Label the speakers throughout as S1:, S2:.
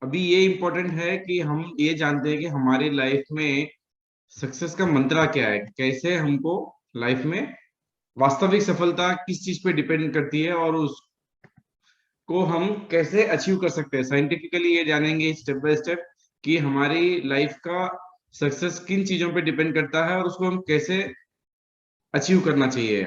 S1: अभी ये इम्पोर्टेंट है कि हम ये जानते हैं कि हमारी लाइफ में सक्सेस का मंत्र क्या है, कैसे हमको लाइफ में वास्तविक सफलता किस चीज पे डिपेंड करती है और उसको हम कैसे अचीव कर सकते हैं। साइंटिफिकली ये जानेंगे स्टेप बाय स्टेप कि हमारी लाइफ का सक्सेस किन चीजों पे डिपेंड करता है और उसको हम कैसे अचीव करना चाहिए।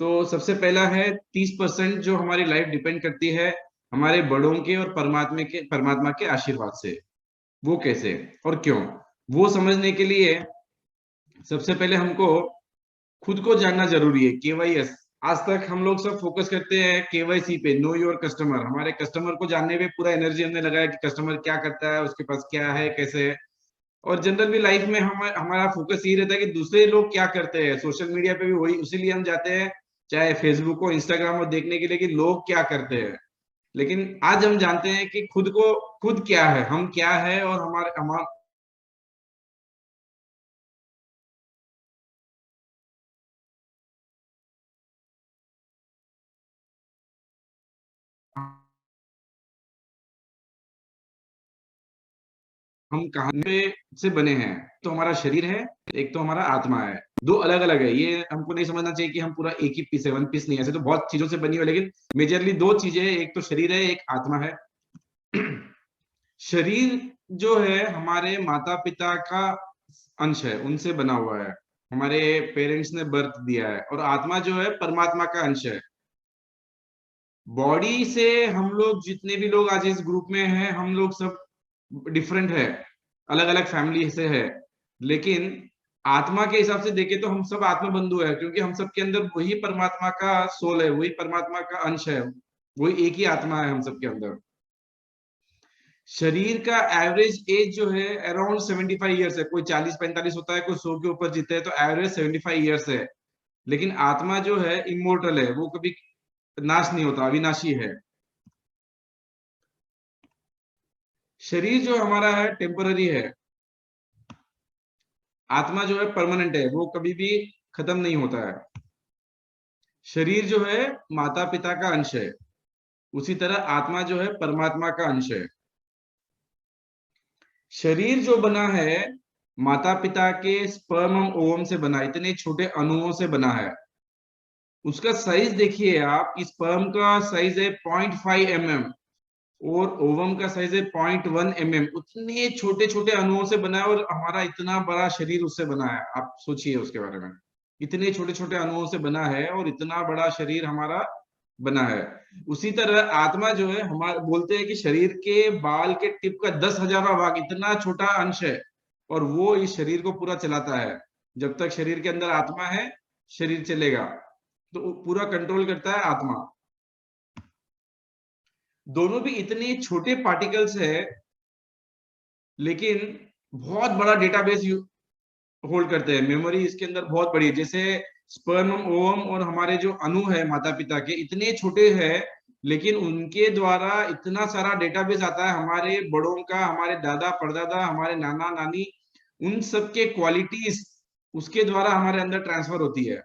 S1: तो सबसे पहला है 30% जो हमारी लाइफ डिपेंड करती है हमारे बड़ों के और परमात्मा के आशीर्वाद से। वो कैसे और क्यों, वो समझने के लिए सबसे पहले हमको खुद को जानना जरूरी है। केवाईएस, आज तक हम लोग सब फोकस करते हैं केवाईसी पे, नो योर कस्टमर। हमारे कस्टमर को जानने पे पूरा एनर्जी हमने लगाया कि कस्टमर क्या करता है, उसके पास क्या है, कैसे है। और जनरल भी लाइफ में हमारा फोकस ये रहता है कि दूसरे लोग क्या करते हैं। सोशल मीडिया पे भी वही, उसीलिए हम जाते हैं चाहे फेसबुक हो इंस्टाग्राम हो देखने के लिए कि लोग क्या करते हैं। लेकिन आज हम जानते हैं कि खुद क्या है, हम क्या है और हम कहाँ पे से बने हैं। तो हमारा शरीर है, एक तो हमारा आत्मा है। दो अलग अलग है, ये हमको नहीं समझना चाहिए कि हम पूरा एक ही पीस है, वन पीस नहीं है। ऐसे तो बहुत चीजों से बनी हुई है, लेकिन मेजरली दो चीजें हैं, एक तो शरीर है, एक आत्मा है। शरीर जो है हमारे माता पिता का अंश है, उनसे बना हुआ है, हमारे पेरेंट्स ने बर्थ दिया है। और आत्मा जो है परमात्मा का अंश है। बॉडी से हम लोग जितने भी लोग आज इस ग्रुप में हैं, हम लोग सब डिफरेंट है, अलग अलग फैमिली से है। लेकिन आत्मा के हिसाब से देखें तो हम सब आत्मा बंधु है, क्योंकि हम सब के अंदर वही परमात्मा का सोल है, वही परमात्मा का अंश है, वही एक ही आत्मा है हम सब के अंदर। शरीर का एवरेज एज जो है अराउंड 75 ईयर्स है। कोई 40-45 होता है, कोई 100 के ऊपर जीते हैं, तो एवरेज 75 ईयर्स है। लेकिन आत्मा जो है इमोर्टल है, वो कभी नाश नहीं होता, अविनाशी है। शरीर जो हमारा है टेम्पररी है, आत्मा जो है परमानेंट है, वो कभी भी खत्म नहीं होता है। शरीर जो है माता पिता का अंश है, उसी तरह आत्मा जो है परमात्मा का अंश है। शरीर जो बना है माता पिता के स्पर्म और ओवम से बना है, इतने छोटे अणुओं से बना है। उसका साइज देखिए आप, स्पर्म का साइज है 0.5 mm और ओवम का साइज है 0.1 mm। उतने छोटे छोटे अणुओं से बना है और हमारा इतना बड़ा शरीर उससे बना है। आप सोचिए उसके बारे में, इतने छोटे छोटे अणुओं से बना है और इतना बड़ा शरीर हमारा बना है। उसी तरह आत्मा जो है, हमारे बोलते हैं कि शरीर के बाल के टिप का 10,000वां भाग, इतना छोटा अंश है और वो इस शरीर को पूरा चलाता है। जब तक शरीर के अंदर आत्मा है शरीर चलेगा। तो पूरा कंट्रोल करता है आत्मा। दोनों भी इतने छोटे पार्टिकल्स है, लेकिन बहुत बड़ा डेटाबेस होल्ड करते हैं। मेमोरी इसके अंदर बहुत बड़ी है। जैसे स्पर्म ओवम और हमारे जो अणु है माता पिता के, इतने छोटे हैं, लेकिन उनके द्वारा इतना सारा डेटाबेस आता है हमारे बड़ों का, हमारे दादा परदादा, हमारे नाना नानी, उन सब के क्वालिटीज उसके द्वारा हमारे अंदर ट्रांसफर होती है।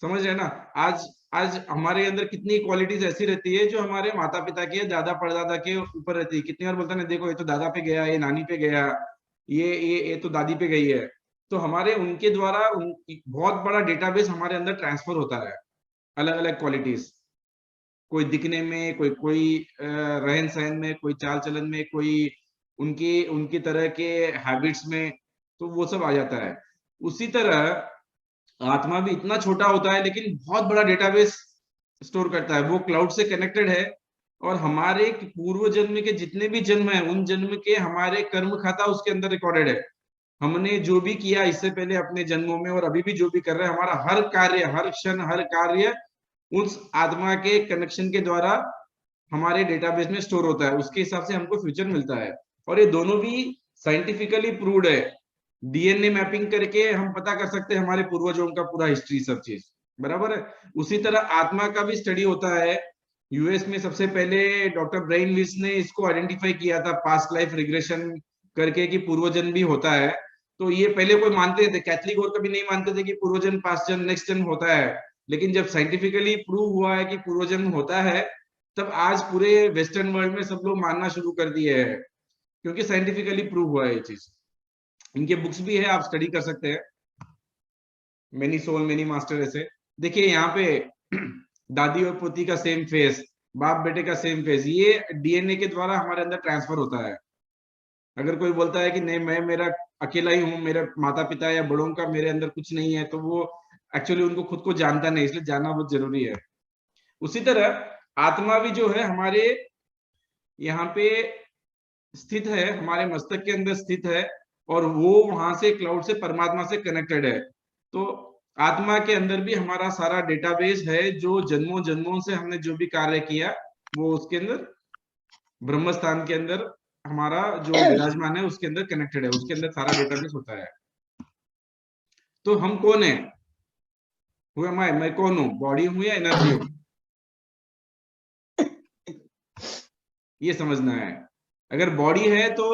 S1: समझ रहे ना? आज आज हमारे अंदर कितनी क्वालिटीज ऐसी रहती है जो हमारे माता पिता के, दादा परदादा के ऊपर रहती है। कितनी बार बोलता है ना, देखो ये तो दादा पे गया, ये नानी पे गया, ये तो दादी पे गई है। तो हमारे उनके द्वारा बहुत बड़ा डेटाबेस हमारे अंदर ट्रांसफर होता है, अलग अलग क्वालिटीज। कोई दिखने में, कोई कोई रहन सहन में, कोई चाल चलन में, कोई उनकी उनकी तरह के हैबिट्स में, तो वो सब आ जाता है। उसी तरह आत्मा भी इतना छोटा होता है लेकिन बहुत बड़ा डेटाबेस स्टोर करता है। वो क्लाउड से कनेक्टेड है और हमारे पूर्व जन्म के जितने भी जन्म है, उन जन्म के हमारे कर्म खाता उसके अंदर रिकॉर्डेड है। हमने जो भी किया इससे पहले अपने जन्मों में और अभी भी जो भी कर रहे हैं, हमारा हर कार्य, हर क्षण, हर कार्य उस आत्मा के कनेक्शन के द्वारा हमारे डेटाबेस में स्टोर होता है। उसके हिसाब से हमको फ्यूचर मिलता है। और ये दोनों भी साइंटिफिकली प्रूव्ड है। डीएनए मैपिंग करके हम पता कर सकते हैं हमारे पूर्वजों का पूरा हिस्ट्री, सब चीज बराबर है। उसी तरह आत्मा का भी स्टडी होता है। यूएस में सबसे पहले डॉक्टर ब्रेन लिस ने इसको आइडेंटिफाई किया था, पास्ट लाइफ रिग्रेशन करके, कि पूर्वजन्म भी होता है। तो ये पहले कोई मानते थे, कैथलिक और कभी नहीं मानते थे कि पूर्वजन्म, पास्ट जन्म, नेक्स्ट जन्म होता है। लेकिन जब साइंटिफिकली प्रूव हुआ है कि पूर्वजन्म होता है, तब आज पूरे वेस्टर्न वर्ल्ड में सब लोग मानना शुरू कर दिए हैं, क्योंकि साइंटिफिकली प्रूव हुआ है ये चीज। इनके बुक्स भी है, आप स्टडी कर सकते हैं, मेनी सोल मेनी मास्टर ऐसे। देखिए यहाँ पे दादी और पोती का सेम फेस, बाप बेटे का सेम फेस, ये डीएनए के द्वारा हमारे अंदर ट्रांसफर होता है। अगर कोई बोलता है कि नहीं मैं मेरा अकेला ही हूँ, मेरे माता पिता या बड़ों का मेरे अंदर कुछ नहीं है, तो वो एक्चुअली उनको खुद को जानता नहीं, इसलिए जानना बहुत जरूरी है। उसी तरह आत्मा भी जो है हमारे यहाँ पे स्थित है, हमारे मस्तक के अंदर स्थित है, और वो वहां से क्लाउड से परमात्मा से कनेक्टेड है। तो आत्मा के अंदर भी हमारा सारा डेटाबेस है, जो जन्मों जन्मों से हमने जो भी कार्य किया वो उसके अंदर ब्रह्म स्थान के अंदर हमारा जो विराजमान है उसके अंदर कनेक्टेड है, उसके अंदर सारा डेटाबेस होता है। तो हम कौन है, हुआ मैं कौन हूँ, बॉडी हूँ या एनर्जी हूँ, ये समझना है। अगर बॉडी है तो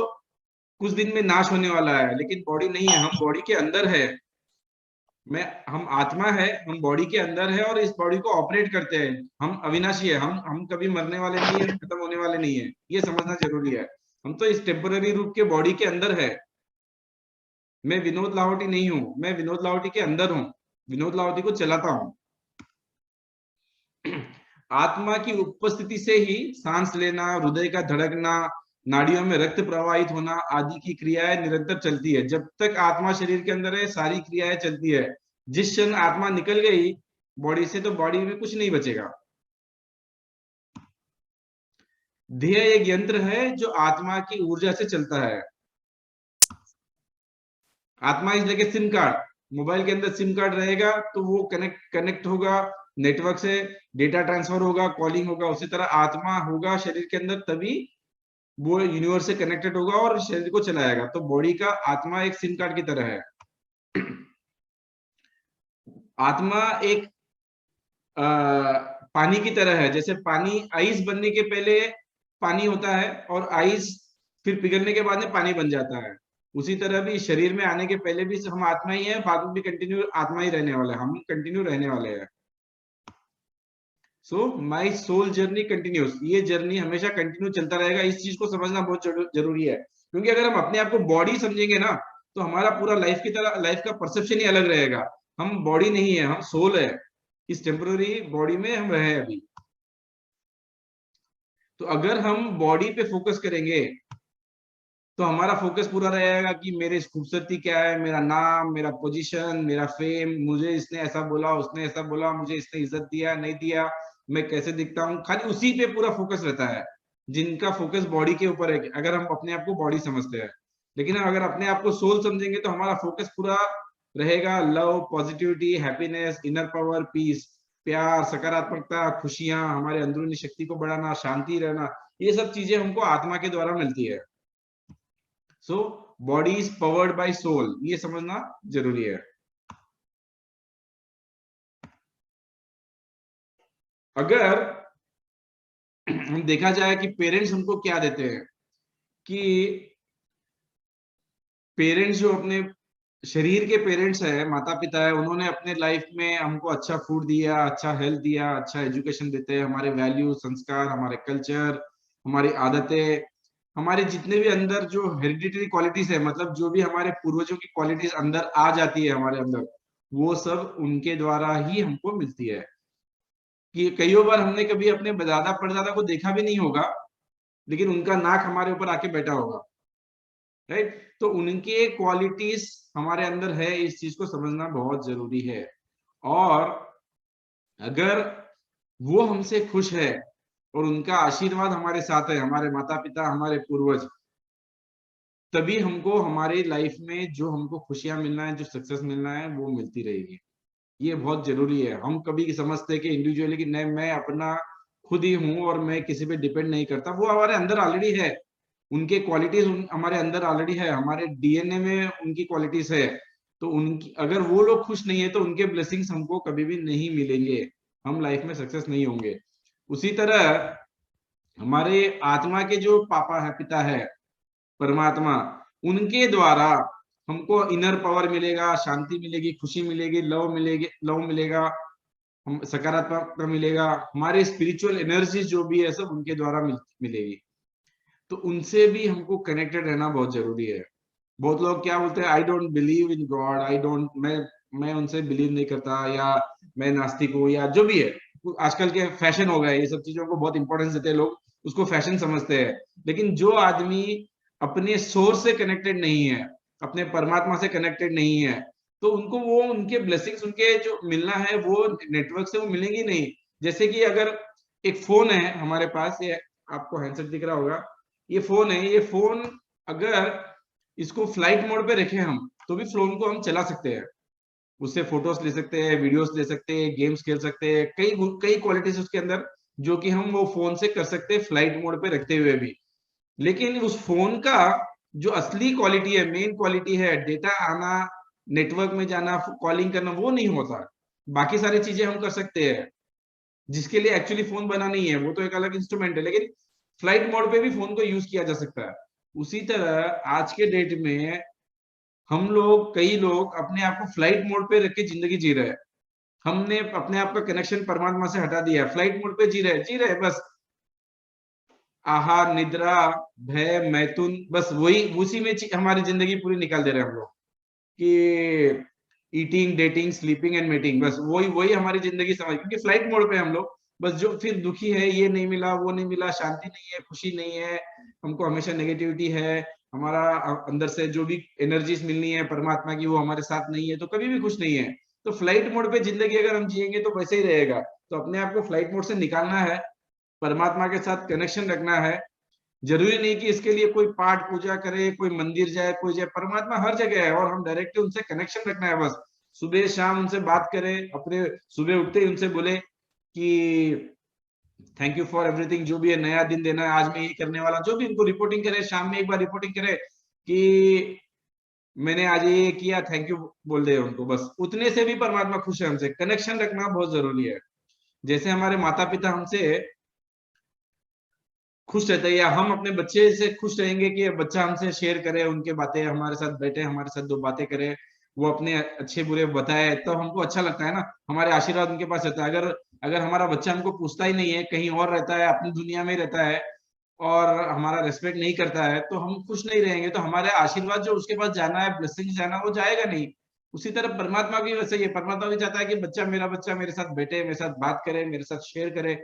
S1: कुछ दिन में नाश होने वाला है, लेकिन बॉडी नहीं है, हम बॉडी के अंदर है। हम आत्मा है, हम बॉडी के अंदर है और इस बॉडी को ऑपरेट करते हैं। हम अविनाशी है, हम कभी मरने वाले नहीं है, खत्म होने वाले नहीं है, ये समझना जरूरी है। हम तो इस टेम्पररी रूप के बॉडी के अंदर है। मैं विनोद लाहौटी नहीं हूं, मैं विनोद लाहौटी के अंदर हूं, विनोद लाहौटी को चलाता हूं। आत्मा की उपस्थिति से ही सांस लेना, हृदय का धड़कना, नाड़ियों में रक्त प्रवाहित होना आदि की क्रियाएं निरंतर चलती है। जब तक आत्मा शरीर के अंदर है सारी क्रियाएं चलती है। जिस क्षण आत्मा निकल गई बॉडी से तो बॉडी में कुछ नहीं बचेगा। ध्येय एक यंत्र है जो आत्मा की ऊर्जा से चलता है। आत्मा इस जगह सिम कार्ड, मोबाइल के अंदर सिम कार्ड रहेगा तो वो कनेक्ट होगा नेटवर्क से, डेटा ट्रांसफर होगा, कॉलिंग होगा। उसी तरह आत्मा होगा शरीर के अंदर, तभी वो यूनिवर्स से कनेक्टेड होगा और शरीर को चलाएगा। तो बॉडी का आत्मा एक सिम कार्ड की तरह है। आत्मा एक पानी की तरह है। जैसे पानी आइस बनने के पहले पानी होता है और आइस फिर पिघलने के बाद में पानी बन जाता है। उसी तरह भी शरीर में आने के पहले भी हम आत्मा ही है, बाद में भी कंटिन्यू आत्मा ही रहने वाला है, हम कंटिन्यू रहने वाले हैं। सो माई सोल जर्नी कंटिन्यूस, ये जर्नी हमेशा कंटिन्यू चलता रहेगा। इस चीज को समझना बहुत जरूरी है, क्योंकि अगर हम अपने आप को बॉडी समझेंगे ना तो हमारा पूरा लाइफ की तरह लाइफ का परसेप्शन ही अलग रहेगा। हम बॉडी नहीं है, हम सोल है, इस टेम्पररी बॉडी में हम रहे अभी। तो अगर हम बॉडी पे फोकस करेंगे तो हमारा फोकस पूरा रहेगा कि मेरी खूबसूरती क्या है, मेरा नाम, मेरा पोजीशन, मेरा फेम, मुझे इसने ऐसा बोला, उसने ऐसा बोला, मुझे इसने इज्जत दिया नहीं दिया, मैं कैसे दिखता हूँ, खाली उसी पे पूरा फोकस रहता है। जिनका फोकस बॉडी के ऊपर है, अगर हम अपने आप को बॉडी समझते हैं। लेकिन अगर अपने आप को सोल समझेंगे तो हमारा फोकस पूरा रहेगा love, positivity, happiness, inner power, peace, प्यार, सकारात्मकता, खुशियां, हमारे अंदरूनी शक्ति को बढ़ाना, शांति रहना, ये सब चीजें हमको आत्मा के द्वारा मिलती है। So body is powered by soul, ये समझना जरूरी है। अगर हम देखा जाए कि पेरेंट्स हमको क्या देते हैं, कि पेरेंट्स जो अपने शरीर के पेरेंट्स है, माता पिता है, उन्होंने अपने लाइफ में हमको अच्छा फूड दिया, अच्छा हेल्थ दिया, अच्छा एजुकेशन देते हैं, हमारे वैल्यू, संस्कार, हमारे कल्चर, हमारी आदतें, हमारे जितने भी अंदर जो हेरिडिटरी क्वालिटीज है, मतलब जो भी हमारे पूर्वजों की क्वालिटीज अंदर आ जाती है हमारे अंदर, वो सब उनके द्वारा ही हमको मिलती है। कि कईयों बार हमने कभी अपने दादा परदादा को देखा भी नहीं होगा, लेकिन उनका नाक हमारे ऊपर आके बैठा होगा, राइट। तो उनके क्वालिटीज हमारे अंदर है, इस चीज को समझना बहुत जरूरी है। और अगर वो हमसे खुश है और उनका आशीर्वाद हमारे साथ है, हमारे माता पिता, हमारे पूर्वज, तभी हमको हमारी लाइफ में जो हमको खुशियां मिलना है, जो सक्सेस मिलना है, वो मिलती रहेगी। ये बहुत जरूरी है। हम कभी समझते कि इंडिविजुअली कि नहीं मैं अपना खुद ही हूँ और मैं किसी पे डिपेंड नहीं करता, वो हमारे अंदर ऑलरेडी है। उनके क्वालिटीज हमारे अंदर ऑलरेडी है, हमारे डीएनए में उनकी क्वालिटीज है। तो उनकी अगर वो लोग खुश नहीं है तो उनके ब्लेसिंग्स हमको कभी भी नहीं मिलेंगे, हम लाइफ में सक्सेस नहीं होंगे। उसी तरह हमारे आत्मा के जो पापा है, पिता है, परमात्मा, उनके द्वारा हमको इनर पावर मिलेगा, शांति मिलेगी, खुशी मिलेगी, लव मिलेगी, लव मिलेगा, हम सकारात्मकता मिलेगा, हमारे स्पिरिचुअल एनर्जी जो भी है सब उनके द्वारा मिलेगी। तो उनसे भी हमको कनेक्टेड रहना बहुत जरूरी है। बहुत लोग क्या बोलते हैं, I don't believe in God, I don't, मैं उनसे बिलीव नहीं करता, या मैं नास्तिक हूँ, या जो भी है। आजकल के फैशन हो गए, ये सब चीजों को बहुत इंपॉर्टेंस देते हैं लोग, उसको फैशन समझते हैं। लेकिन जो आदमी अपने सोर्स से कनेक्टेड नहीं है, अपने परमात्मा से कनेक्टेड नहीं है, तो उनको वो उनके ब्लेसिंग्स, उनके जो मिलना है वो नेटवर्क से वो मिलेंगी नहीं। जैसे कि अगर एक फोन है हमारे पास, ये आपको हैंडसेट दिख रहा होगा, ये फोन है, ये फोन अगर इसको फ्लाइट मोड पे रखें हम, तो भी फोन को हम चला सकते हैं, उससे फोटोज ले सकते हैं, वीडियोस ले सकते हैं, गेम्स खेल सकते हैं, कई कई क्वालिटीज उसके अंदर जो कि हम वो फोन से कर सकते हैं फ्लाइट मोड पे रखते हुए भी। लेकिन उस फोन का जो असली क्वालिटी है, मेन क्वालिटी है, डेटा आना, नेटवर्क में जाना, कॉलिंग करना, वो नहीं होता। बाकी सारी चीजें हम कर सकते हैं जिसके लिए एक्चुअली फोन बना नहीं है, वो तो एक अलग इंस्ट्रूमेंट है, लेकिन फ्लाइट मोड पे भी फोन को यूज किया जा सकता है। उसी तरह आज के डेट में हम लोग, कई लोग अपने आप को फ्लाइट मोड पे रख के जिंदगी जी रहे हैं। हमने अपने आप का कनेक्शन परमात्मा से हटा दिया है, फ्लाइट मोड पे जी रहे बस। आहार, निद्रा, भय, मैथुन, बस वही, उसी में हमारी जिंदगी पूरी निकाल दे रहे हैं हम लोग, कि eating, dating, sleeping and meeting, बस वही वही हमारी जिंदगी समझ, क्योंकि फ्लाइट मोड पे हम लोग बस, जो फिर दुखी है, ये नहीं मिला, वो नहीं मिला, शांति नहीं है, खुशी नहीं है, हमको हमेशा नेगेटिविटी है, हमारा अंदर से जो भी एनर्जीज मिलनी है परमात्मा की वो हमारे साथ नहीं है, तो कभी भी खुश नहीं है। तो फ्लाइट मोड पे जिंदगी अगर हम जिएंगे तो वैसे ही रहेगा। तो अपने आप को फ्लाइट मोड से निकालना है, परमात्मा के साथ कनेक्शन रखना है। जरूरी नहीं कि इसके लिए कोई पाठ पूजा करे, कोई मंदिर जाए, कोई जाए, परमात्मा हर जगह है और हम डायरेक्टली उनसे कनेक्शन रखना है बस। सुबह शाम उनसे बात करें, अपने सुबह उठते ही उनसे बोले कि थैंक यू फॉर एवरीथिंग, जो भी है, नया दिन देना है, आज मैं ये करने वाला, जो भी, उनको रिपोर्टिंग करे, शाम में एक बार रिपोर्टिंग करे कि मैंने आज ये किया, थैंक यू बोल दे उनको, बस उतने से भी परमात्मा खुश है। हमसे कनेक्शन रखना बहुत जरूरी है। जैसे हमारे माता पिता हमसे खुश रहते हैं, या हम अपने बच्चे से खुश रहेंगे कि बच्चा हमसे शेयर करे, उनके बातें हमारे साथ बैठे, हमारे साथ दो बातें करे, वो अपने अच्छे बुरे बताए, तो हमको अच्छा लगता है ना, हमारे आशीर्वाद उनके पास रहता है। अगर अगर हमारा बच्चा हमको पूछता ही नहीं है, कहीं और रहता है, अपनी दुनिया में रहता है, और हमारा रेस्पेक्ट नहीं करता है, तो हम खुश नहीं रहेंगे, तो हमारे आशीर्वाद जो उसके पास जाना है, ब्लेसिंग जाना, वो जाएगा नहीं। उसी तरह परमात्मा भी वैसे ही है, परमात्मा भी चाहता है कि मेरा बच्चा मेरे साथ बैठे, मेरे साथ बात करे, मेरे साथ शेयर करे,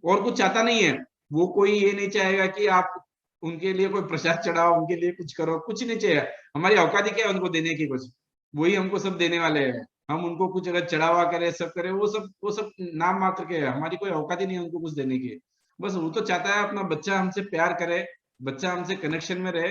S1: और कुछ चाहता नहीं है। वो कोई ये नहीं चाहेगा कि आप उनके लिए कोई प्रसाद चढ़ाओ, उनके लिए कुछ करो, कुछ नहीं चाहिए। हमारी औकात ही क्या है उनको देने की, कुछ, वही हमको सब देने वाले हैं। हम उनको कुछ अगर चढ़ावा करें, सब करें, वो सब नाम मात्र के है, हमारी कोई औकात ही नहीं है उनको कुछ देने की। बस वो तो चाहता है अपना बच्चा हमसे प्यार करे, बच्चा हमसे कनेक्शन में रहे।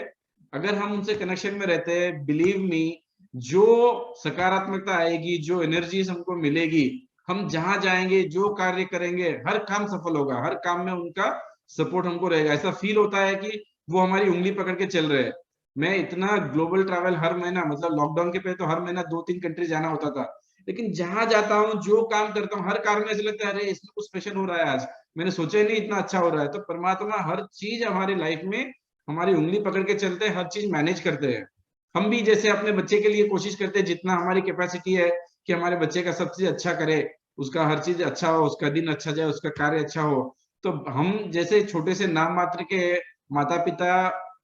S1: अगर हम उनसे कनेक्शन में रहते हैं, बिलीव मी, जो सकारात्मकता आएगी, जो एनर्जीज हमको मिलेगी, हम जहां जाएंगे, जो कार्य करेंगे, हर काम सफल होगा, हर काम में उनका सपोर्ट हमको रहेगा। ऐसा फील होता है कि वो हमारी उंगली पकड़ के चल रहे हैं। मैं इतना ग्लोबल ट्रैवल हर महीना, मतलब लॉकडाउन के पहले तो हर महीना 2-3 कंट्री जाना होता था, लेकिन जहां जाता हूँ, जो काम करता हूँ, हर कार्य में ऐसा लगता है, अरे इसमें कुछ स्पेशल हो रहा है आज, मैंने सोचा ही नहीं इतना अच्छा हो रहा है। तो परमात्मा हर चीज हमारी लाइफ में हमारी उंगली पकड़ के चलते हैं, हर चीज मैनेज करते हैं। हम भी जैसे अपने बच्चे के लिए कोशिश करते हैं, जितना हमारी कैपेसिटी है कि हमारे बच्चे का सब चीज अच्छा करे, उसका हर चीज अच्छा हो, उसका दिन अच्छा जाए, उसका कार्य अच्छा हो। तो हम जैसे छोटे से नाम मात्र के माता पिता,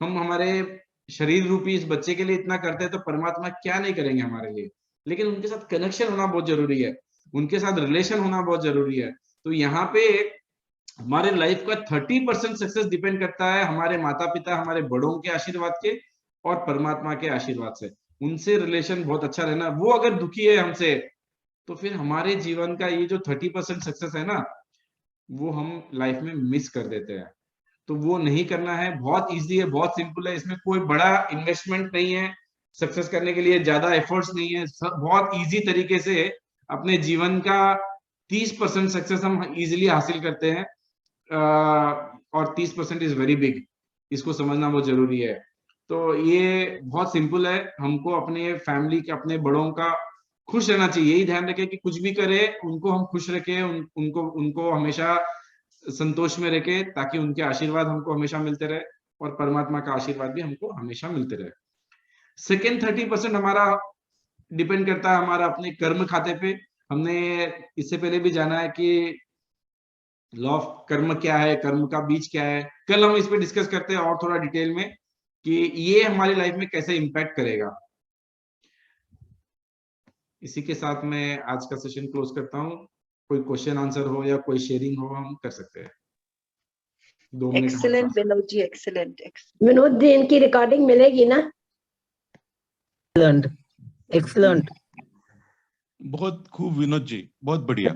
S1: हम हमारे शरीर रूपी इस बच्चे के लिए इतना करते हैं, तो परमात्मा क्या नहीं करेंगे हमारे लिए। लेकिन उनके साथ कनेक्शन होना बहुत जरूरी है, उनके साथ रिलेशन होना बहुत जरूरी है। तो यहाँ पे हमारे लाइफ का 30% सक्सेस डिपेंड करता है हमारे माता पिता, हमारे बड़ों के आशीर्वाद के, और परमात्मा के आशीर्वाद से। उनसे रिलेशन बहुत अच्छा रहना। वो अगर दुखी है हमसे, तो फिर हमारे जीवन का ये जो 30% सक्सेस है ना, वो हम लाइफ में मिस कर देते हैं। तो वो नहीं करना है, बहुत इजी है, बहुत सिंपल है, इसमें कोई बड़ा इन्वेस्टमेंट नहीं है, सक्सेस करने के लिए ज्यादा एफर्ट्स नहीं है, बहुत इजी तरीके से अपने जीवन का 30% सक्सेस हम इजीली हासिल करते हैं। और 30% इज वेरी बिग, इसको समझना बहुत जरूरी है। तो ये बहुत सिंपल है, हमको अपने फैमिली के, अपने बड़ों का खुश रहना चाहिए। यही ध्यान रखें कि कुछ भी करे उनको हम खुश रखें, उनको उनको हमेशा संतोष में रखे, ताकि उनके आशीर्वाद हमको हमेशा मिलते रहे, और परमात्मा का आशीर्वाद भी हमको हमेशा मिलते रहे। सेकेंड 30% हमारा डिपेंड करता है हमारा अपने कर्म खाते पे। हमने इससे पहले भी जाना है कि लॉ ऑफ कर्म क्या है, कर्म का बीज क्या है। कल हम इस पे डिस्कस करते हैं और थोड़ा डिटेल में कि ये हमारी लाइफ में कैसे इम्पैक्ट करेगा। इसी के साथ मैं आज का सेशन क्लोज करता हूँ। कोई क्वेश्चन आंसर हो या कोई शेयरिंग हो हम कर सकते हैं। 2 minute
S2: excellent Vinod ji, excellent.
S3: Vinod ji, इनकी रिकॉर्डिंग मिलेगी ना?
S4: एक्सलेंट, एक्सलेंट,
S5: बहुत खूब विनोद जी, बहुत बढ़िया।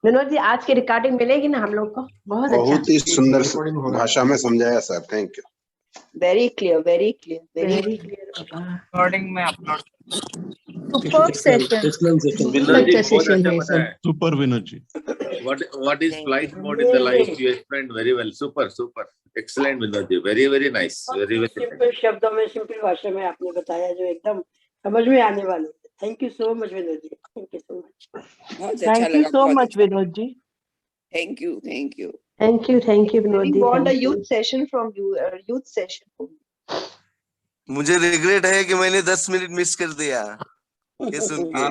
S3: विनोद जी, आज की रिकॉर्डिंग मिलेगी ना हम लोग को? बहुत अच्छा,
S6: बहुत ही सुंदर
S1: recording हो रहा है।
S6: भाषा में समझाया sir, thank you.
S2: Very clear, very clear,
S3: very clear बाबा।
S7: रिकॉर्डिंग में upload.
S2: Super session.
S8: Vinod ji
S3: अच्छा
S8: बहुत
S3: सेशन
S8: अच्छा
S3: है
S8: बताया।
S3: सब।
S5: Super Vinod ji.
S8: What is flight mode in the life? You explained very well. Super, super, excellent, Vinod ji. Very, very nice. Very, very nice.
S9: Simple शब्दों में, सिंपल भाषा में आपने बताया जो एकदम समझ में आने वाले। Thank you so much Vinod ji, thank you so much.
S7: बहुत अच्छा
S2: थैंक यू
S7: लगा,
S2: सो
S7: बहुत
S2: मच
S7: अच्छा।
S2: Vinod ji.
S7: Thank you, thank you.
S3: Thank you Vinod
S2: We
S3: ji,
S2: want a
S3: thank you.
S2: youth session from you, a youth session.
S10: मुझे रिग्रेट है कि मैंने 10 minute miss कर दिया ये सुन के।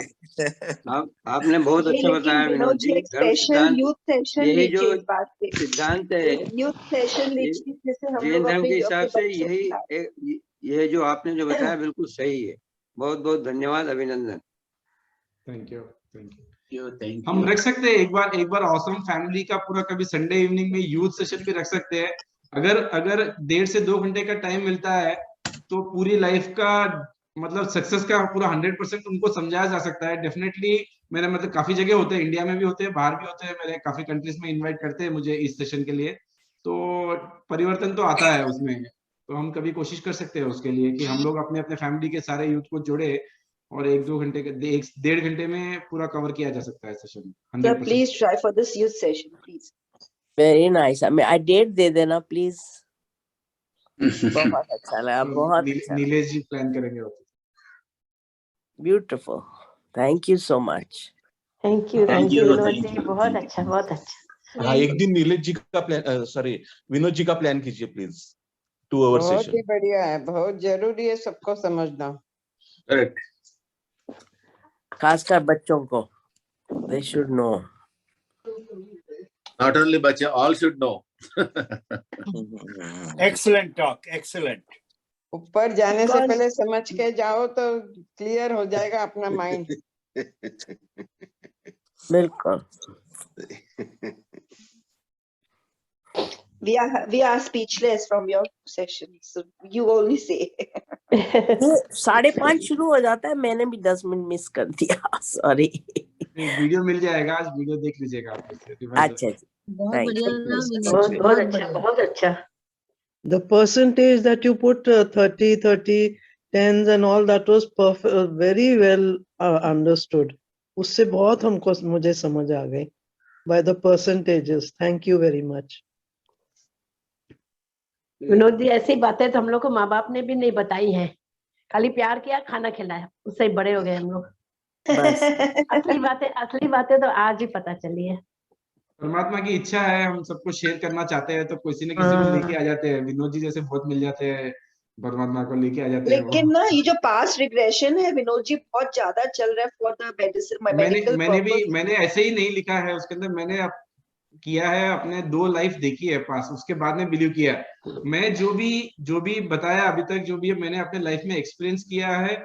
S11: आपने बहुत अच्छा बताया विनोद जी।
S2: एक
S11: धर्म
S2: सेशन,
S11: सिद्धांत,
S2: यूथ सेशन
S11: यही जो
S2: लीजिए इस बात पे।
S11: सिद्धांत है
S2: यूथ सेशन लीजिए जिससे हम
S11: जैन
S2: लोग
S11: धर्म के
S2: अपने
S11: हिसाब से,
S2: बच्चों
S11: यही
S2: को-
S11: यह जो आपने जो बताया बिल्कुल सही है। बहुत बहुत धन्यवाद, अभिनंदन।
S1: Thank you, thank you.
S8: Thank
S1: हम
S8: you.
S1: रख सकते हैं एक बार ऑसम फैमिली का पूरा कभी संडे इवनिंग में यूथ सेशन भी रख सकते हैं। अगर अगर 1.5 से 2 घंटे का टाइम मिलता है तो पूरी लाइफ का मतलब सक्सेस का पूरा 100% उनको समझाया जा सकता है। डेफिनेटली मेरे मतलब काफी जगह होते हैं, इंडिया में भी होते हैं, बाहर भी होते हैं, मेरे काफी कंट्रीज में इनवाइट करते हैं मुझे इस सेशन के लिए। तो परिवर्तन तो आता है उसमें। तो हम कभी कोशिश कर सकते हैं उसके लिए कि हम लोग अपने अपने फैमिली के सारे यूथ को जोड़े और 1-2 घंटे के 1-1.5 घंटे में पूरा कवर किया जा सकता है session.
S2: Sir,
S1: 100%।
S2: please try for this youth session, please.
S4: Very nice. I date दे देना प्लीज। बहुत अच्छा लगा, बहुत अच्छा।
S1: नीलेश जी प्लान करेंगे।
S4: Beautiful, thank you so much.
S3: Thank you
S8: Thank you,
S3: Vinod
S8: thank
S3: ji,
S8: you,
S3: बहुत
S8: thank you.
S3: अच्छा, बहुत अच्छा।
S5: हाँ, एक दिन नीलेश जी का प्लान, सॉरी विनोद जी का प्लान कीजिए प्लीज, 2 आवर
S7: बहुत ही
S5: सेशन।
S7: बढ़िया है, बहुत जरूरी है सबको समझना।
S8: Correct.
S4: खासकर बच्चों को, they should know.
S8: Not only bacha, all should know.
S12: Excellent talk, excellent.
S7: ऊपर जाने से
S2: Because-
S7: पहले समझ के जाओ तो क्लियर हो जाएगा अपना माइंड।
S4: बिल्कुल।
S2: We are speechless from your session, so you only say.
S4: 5:30 शुरू हो जाता है, मैंने भी 10 मिनट मिस कर दिया, सॉरी।
S1: वीडियो मिल जाएगा, आज वीडियो देख लीजिएगा आप।
S4: अच्छा जी,
S3: बहुत
S4: थैंक
S3: बहुत अच्छा, बहुत अच्छा।
S13: The percentage that you put 30, 30, tens and all that was perfect, very well understood. उससे बहुत हमको मुझे समझ आ गई by the percentages. Thank you very much.
S3: Vinod ji, ऐसी बातें तो हम लोग को माँ बाप ने भी नहीं बताई हैं। खाली प्यार किया, खाना खिलाया, उससे ही बड़े हो गए हम लोग।
S4: बस।
S3: असली बातें तो आज ही पता चली है।
S1: परमात्मा की इच्छा है, हम सबको शेयर करना चाहते हैं तो किसी न किसी को लेके आ जाते हैं। विनोद जी जैसे बहुत मिल जाते हैं, परमात्मा को लेके आ जाते हैं वो।
S2: लेकिन ना ये जो पास्ट रिग्रेशन है विनोद जी बहुत ज्यादा चल रहा है फॉर द मेडिसिन मेडिकल
S1: मैंने ऐसे ही नहीं लिखा है उसके अंदर। मैंने किया है, अपने 2 लाइफ देखी है पास, उसके बाद में बिलीव किया है। मैं जो भी बताया अभी तक, जो भी मैंने अपने लाइफ में एक्सपीरियंस किया है,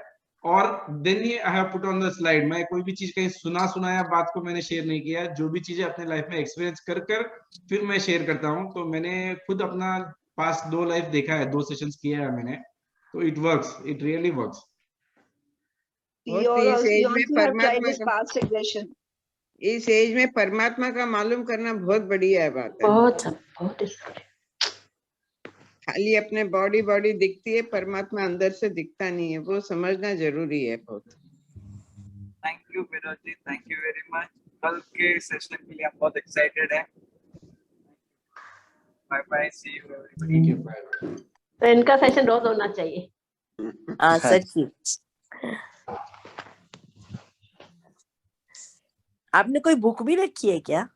S1: और देन ही I have put on the slide. मैं कोई भी चीज कहीं सुनाया बात को मैंने शेयर नहीं किया। जो भी चीजें अपने लाइफ में एक्सपीरियंस कर फिर मैं शेयर करता हूँ। तो मैंने खुद अपना पास 2 लाइफ देखा है, 2 सेशंस किया है मैंने। तो it works, it really works.
S7: इस एज में परमात्मा का मालूम करना बहुत बढ़िया बात है।
S3: बहुत।
S7: खाली अपने बॉडी दिखती है, परमात्मा अंदर से दिखता नहीं है, वो समझना जरूरी है बहुत।
S12: Thank you Vinod ji, thank you very much. कल के सेशन के लिए हम बहुत एक्साइटेड हैं। Bye bye, see you everybody.
S3: तो इनका सेशन रोज होना चाहिए।
S4: हाँ, सच्ची। आपने कोई बुक भी रखी है क्या?